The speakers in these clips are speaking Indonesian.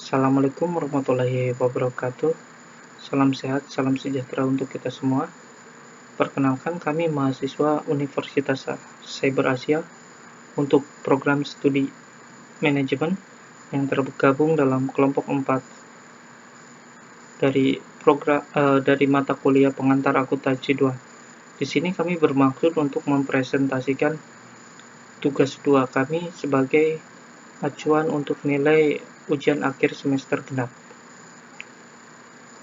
Assalamualaikum warahmatullahi wabarakatuh. Salam sehat, salam sejahtera untuk kita semua. Perkenalkan, kami mahasiswa Universitas Cyber Asia untuk program studi manajemen yang tergabung dalam kelompok 4 dari mata kuliah pengantar akuntansi 2. Di sini kami bermaksud untuk mempresentasikan tugas 2 kami sebagai acuan untuk nilai ujian akhir semester genap.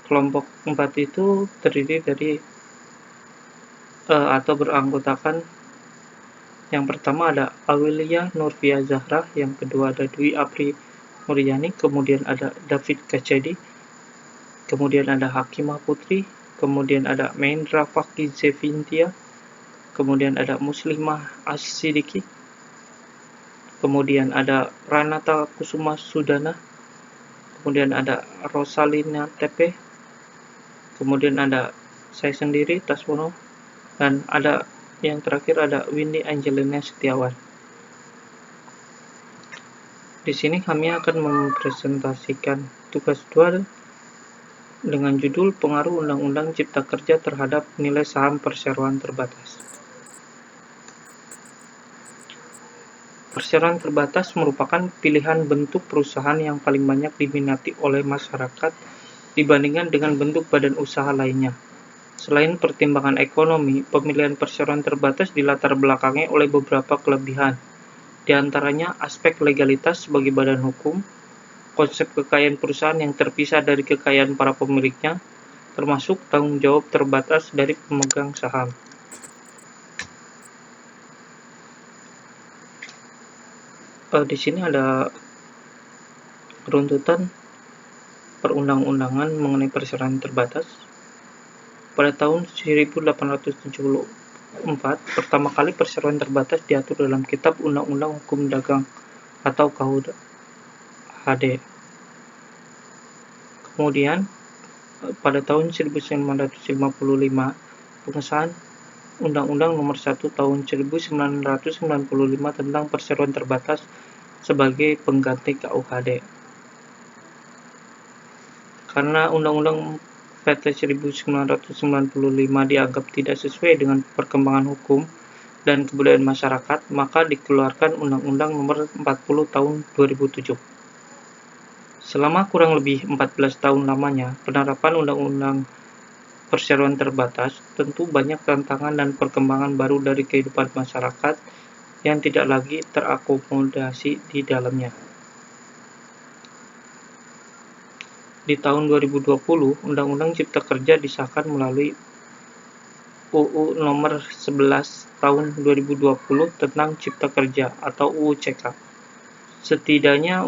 Kelompok 4 itu terdiri dari atau beranggotakan, yang pertama ada Aulia Nurfia Zahra, yang kedua ada Dwi Apri Muryani, kemudian ada David Kacedi, kemudian ada Hakimah Putri, kemudian ada Mahendra Fakih Zevintia, kemudian ada Muslimah As-Sidiki, kemudian ada Ranata Kusuma Sudana, kemudian ada Rosalina Tepe, kemudian ada saya sendiri Taswono, dan ada yang terakhir ada Windy Angelina Setiawan. Di sini kami akan mempresentasikan tugas 2 dengan judul Pengaruh Undang-Undang Cipta Kerja terhadap Nilai Saham Perseroan Terbatas. Perseroan terbatas merupakan pilihan bentuk perusahaan yang paling banyak diminati oleh masyarakat dibandingkan dengan bentuk badan usaha lainnya. Selain pertimbangan ekonomi, pemilihan perseroan terbatas dilatar belakangi oleh beberapa kelebihan, di antaranya aspek legalitas sebagai badan hukum, konsep kekayaan perusahaan yang terpisah dari kekayaan para pemiliknya, termasuk tanggung jawab terbatas dari pemegang saham. Di sini ada runtutan perundang-undangan mengenai perseroan terbatas. Pada tahun 1874, pertama kali perseroan terbatas diatur dalam Kitab Undang-Undang Hukum Dagang atau KUHD. Kemudian, pada tahun 1955, pengesahan Undang-Undang Nomor 1 Tahun 1995 tentang perseroan terbatas sebagai pengganti KUHD. Karena Undang-Undang PT 1995 dianggap tidak sesuai dengan perkembangan hukum dan kebudayaan masyarakat, maka dikeluarkan Undang-Undang Nomor 40 Tahun 2007. Selama kurang lebih 14 tahun lamanya, penerapan Undang-Undang Perseroan Terbatas tentu banyak tantangan dan perkembangan baru dari kehidupan masyarakat yang tidak lagi terakomodasi di dalamnya. Di tahun 2020, Undang-Undang Cipta Kerja disahkan melalui UU Nomor 11 Tahun 2020 tentang Cipta Kerja atau UU CK. Setidaknya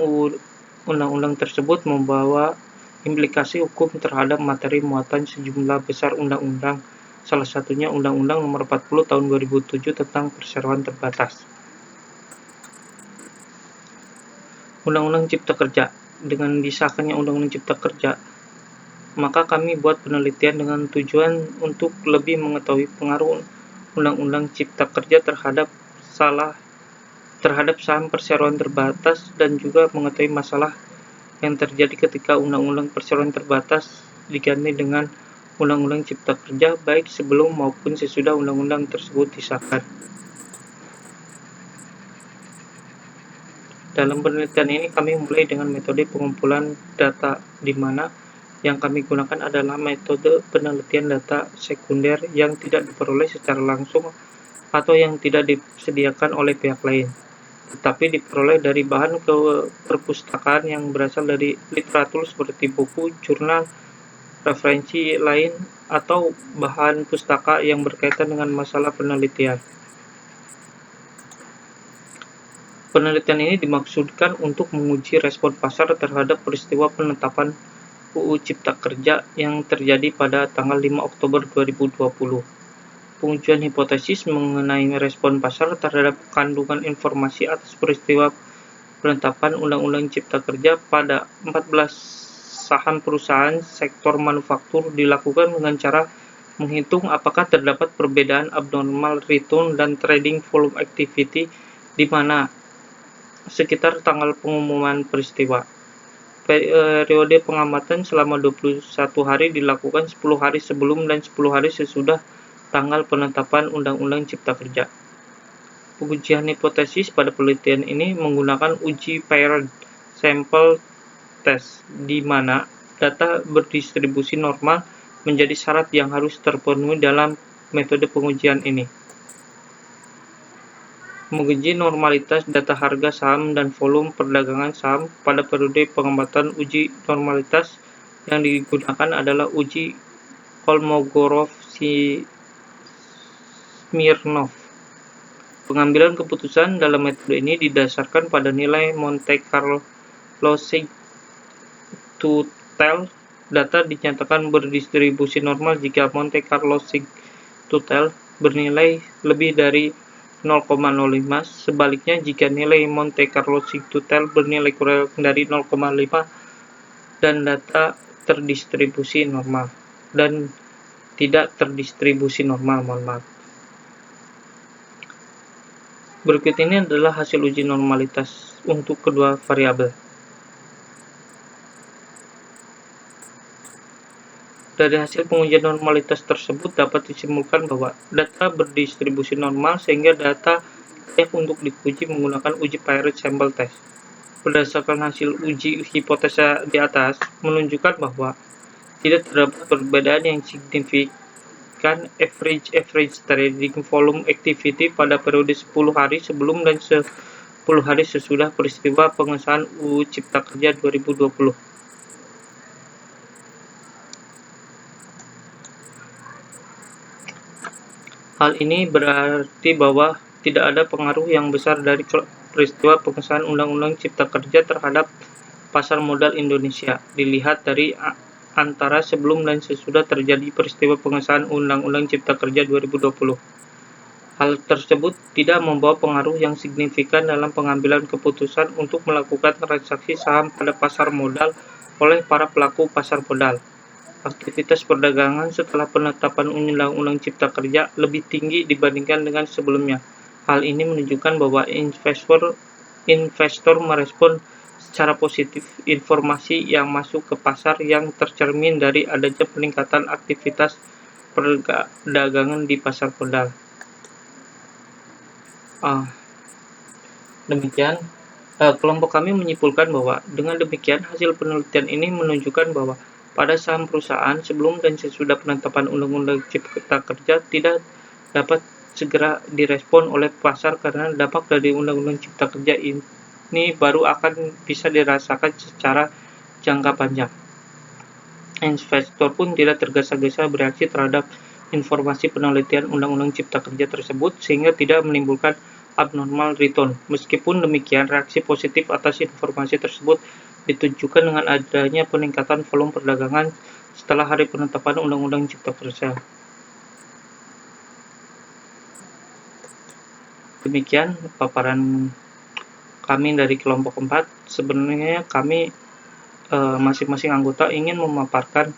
Undang-Undang tersebut membawa implikasi hukum terhadap materi muatan sejumlah besar undang-undang, salah satunya Undang-Undang Nomor 40 Tahun 2007 tentang Perseroan Terbatas. Undang-Undang Cipta Kerja. Dengan disahkannya Undang-Undang Cipta Kerja, maka kami buat penelitian dengan tujuan untuk lebih mengetahui pengaruh Undang-Undang Cipta Kerja terhadap saham perseroan terbatas dan juga mengetahui masalah yang terjadi ketika Undang-Undang Perseroan Terbatas diganti dengan Undang-Undang Cipta Kerja, baik sebelum maupun sesudah undang-undang tersebut disahkan. Dalam penelitian ini kami mulai dengan metode pengumpulan data, di mana yang kami gunakan adalah metode penelitian data sekunder yang tidak diperoleh secara langsung atau yang tidak disediakan oleh pihak lain, tetapi diperoleh dari bahan perpustakaan yang berasal dari literatur seperti buku, jurnal, referensi lain, atau bahan pustaka yang berkaitan dengan masalah penelitian. Penelitian ini dimaksudkan untuk menguji respon pasar terhadap peristiwa penetapan UU Cipta Kerja yang terjadi pada tanggal 5 Oktober 2020. Pengujian hipotesis mengenai respon pasar terhadap kandungan informasi atas peristiwa penetapan Undang-Undang Cipta Kerja pada 14 saham perusahaan sektor manufaktur dilakukan dengan cara menghitung apakah terdapat perbedaan abnormal return dan trading volume activity di mana sekitar tanggal pengumuman peristiwa. Periode pengamatan selama 21 hari dilakukan 10 hari sebelum dan 10 hari sesudah tanggal penetapan Undang-Undang Cipta Kerja. Pengujian hipotesis pada penelitian ini menggunakan uji paired sample test, di mana data berdistribusi normal menjadi syarat yang harus terpenuhi dalam metode pengujian ini. Menguji normalitas data harga saham dan volume perdagangan saham pada periode pengamatan. Uji normalitas yang digunakan adalah uji Kolmogorov-Smirnov. Pengambilan keputusan dalam metode ini didasarkan pada nilai Monte Carlo sigtotal. Data dinyatakan berdistribusi normal jika Monte Carlo sigtotal bernilai lebih dari 0,05. Sebaliknya, jika nilai Monte Carlo sigtotal bernilai kurang dari 0,5 dan data terdistribusi normal dan tidak terdistribusi normal. Berikut ini adalah hasil uji normalitas untuk kedua variabel. Dari hasil pengujian normalitas tersebut dapat disimpulkan bahwa data berdistribusi normal sehingga data layak untuk diuji menggunakan uji paired sample test. Berdasarkan hasil uji hipotesa di atas menunjukkan bahwa tidak terdapat perbedaan yang signifikan average trading volume activity pada periode 10 hari sebelum dan 10 hari sesudah peristiwa pengesahan UU Cipta Kerja 2020. Hal ini berarti bahwa tidak ada pengaruh yang besar dari peristiwa pengesahan Undang-Undang Cipta Kerja terhadap pasar modal Indonesia, dilihat dari antara sebelum dan sesudah terjadi peristiwa pengesahan Undang-Undang Cipta Kerja 2020. Hal tersebut tidak membawa pengaruh yang signifikan dalam pengambilan keputusan untuk melakukan transaksi saham pada pasar modal oleh para pelaku pasar modal. Aktivitas perdagangan setelah penetapan Undang-Undang Cipta Kerja lebih tinggi dibandingkan dengan sebelumnya. Hal ini menunjukkan bahwa investor merespon secara positif informasi yang masuk ke pasar yang tercermin dari adanya peningkatan aktivitas perdagangan di pasar modal. Demikian, kelompok kami menyimpulkan bahwa dengan demikian hasil penelitian ini menunjukkan bahwa pada saham perusahaan sebelum dan sesudah penetapan Undang-Undang Cipta Kerja tidak dapat segera direspon oleh pasar karena dampak dari Undang-Undang Cipta Kerja ini baru akan bisa dirasakan secara jangka panjang. Investor pun tidak tergesa-gesa bereaksi terhadap informasi penelitian Undang-Undang Cipta Kerja tersebut sehingga tidak menimbulkan abnormal return. Meskipun demikian, reaksi positif atas informasi tersebut ditunjukkan dengan adanya peningkatan volume perdagangan setelah hari penetapan Undang-Undang Cipta Kerja. Demikian paparan kami dari kelompok 4. Sebenarnya kami masing-masing anggota ingin memaparkan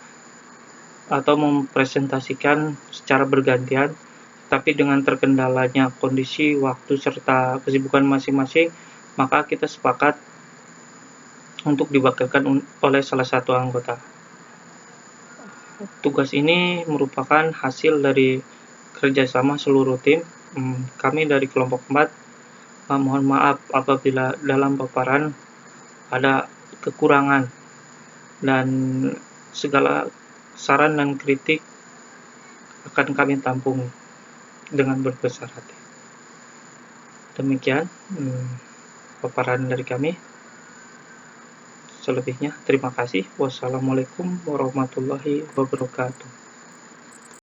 atau mempresentasikan secara bergantian, tapi dengan terkendalanya kondisi, waktu, serta kesibukan masing-masing, maka kita sepakat untuk diwakilkan oleh salah satu anggota. Tugas ini merupakan hasil dari kerjasama seluruh tim. Kami dari kelompok 4 mohon maaf apabila dalam paparan ada kekurangan, dan segala saran dan kritik akan kami tampung dengan berbesar hati. Demikian paparan dari kami. Selebihnya terima kasih. Wassalamualaikum warahmatullahi wabarakatuh.